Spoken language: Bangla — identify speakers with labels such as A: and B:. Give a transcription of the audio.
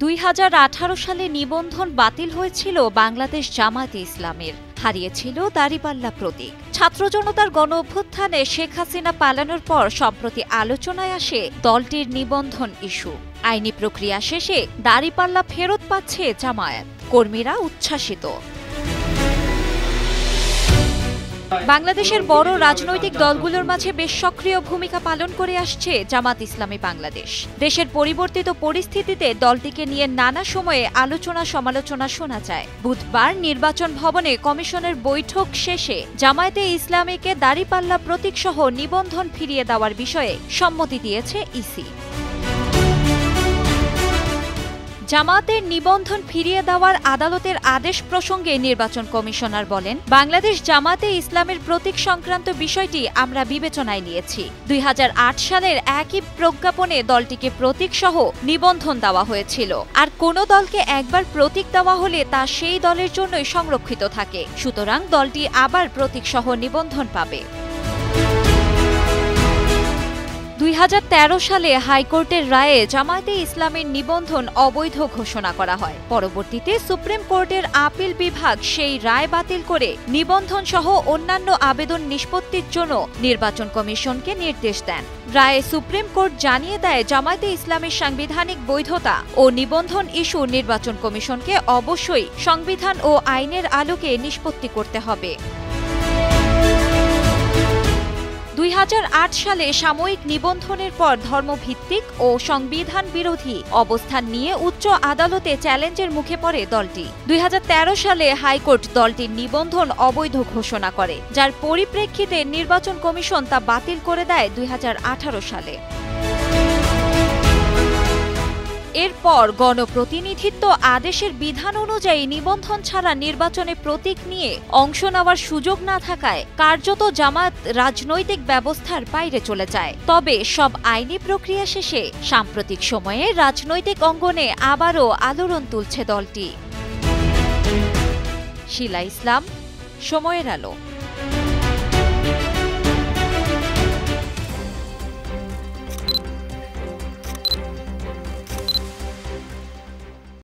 A: 2018 সালে নিবন্ধন বাতিল হয়েছিল বাংলাদেশ জামায়াতে ইসলামের। হারিয়েছিল দাড়িপাল্লা প্রতীক। ছাত্র জনতার গণ অভ্যুত্থানে শেখ হাসিনা পালানোর পর সম্প্রতি আলোচনায় আসে দলটির নিবন্ধন ইস্যু। আইনি প্রক্রিয়া শেষে দাড়িপাল্লা ফেরত পাচ্ছে জামায়াত। কর্মীরা উচ্ছ্বাসিত। বাংলাদেশের বড় রাজনৈতিক দলগুলোর মাঝে বেশ সক্রিয় ভূমিকা পালন করে আসছে জামাত ইসলামী বাংলাদেশ। দেশের পরিবর্তিত পরিস্থিতিতে দলটিকে নিয়ে নানা সময়ে আলোচনা সমালোচনা শোনা যায়। বুধবার নির্বাচন ভবনে কমিশনের বৈঠক শেষে জামায়াতে ইসলামীকে দাড়িপাল্লা প্রতীকসহ নিবন্ধন ফিরিয়ে দেওয়ার বিষয়ে সম্মতি দিয়েছে ইসি। জামায়াতের নিবন্ধন ফিরিয়ে দেওয়ার আদালতের আদেশ প্রসঙ্গে নির্বাচন কমিশনার বলেন, বাংলাদেশ জামায়াতে ইসলামের প্রতীক সংক্রান্ত বিষয়টি আমরা বিবেচনায় নিয়েছি। 2008 সালের একই প্রজ্ঞাপনে দলটিকে প্রতীকসহ নিবন্ধন দেওয়া হয়েছিল। আর কোন দলকে একবার প্রতীক দেওয়া হলে তা সেই দলের জন্যই সংরক্ষিত থাকে। সুতরাং দলটি আবার প্রতীকসহ নিবন্ধন পাবে। 2013 সালে হাইকোর্টের রায়ে জামায়াতে ইসলামের নিবন্ধন অবৈধ ঘোষণা করা হয়। পরবর্তীতে সুপ্রিম কোর্টের আপিল বিভাগ সেই রায় বাতিল করে নিবন্ধন সহ অন্যান্য আবেদন নিষ্পত্তির জন্য নির্বাচন কমিশনকে নির্দেশ দেন। রায়ে সুপ্রিম কোর্ট জানিয়ে দেয়, জামায়াতে ইসলামের সাংবিধানিক বৈধতা ও নিবন্ধন ইস্যু নির্বাচন কমিশনকে অবশ্যই সংবিধান ও আইনের আলোকে নিষ্পত্তি করতে হবে। 2008 সালে সাময়িক নিবন্ধনের পর ধর্মভিত্তিক ও সংবিধান বিরোধী অবস্থান নিয়ে উচ্চ আদালতে চ্যালেঞ্জের মুখে পড়ে দলটি। 2013 সালে হাইকোর্ট দলটির নিবন্ধন অবৈধ ঘোষণা করে, যার পরিপ্রেক্ষিতে নির্বাচন কমিশন তা বাতিল করে দেয় 2018 সালে। এরপর গণপ্রতিনিধিত্ব আদেশের বিধান অনুযায়ী নিবন্ধন ছাড়া নির্বাচনে প্রতীক নিয়ে অংশ নেওয়ার সুযোগ না থাকায় কার্যত জামায়াত রাজনৈতিক ব্যবস্থার বাইরে চলে যায়। তবে সব আইনি প্রক্রিয়া শেষে সাম্প্রতিক সময়ে রাজনৈতিক অঙ্গনে আবারও আলোড়ন তুলছে দলটি। শিলা ইসলাম, সময়ের আলো।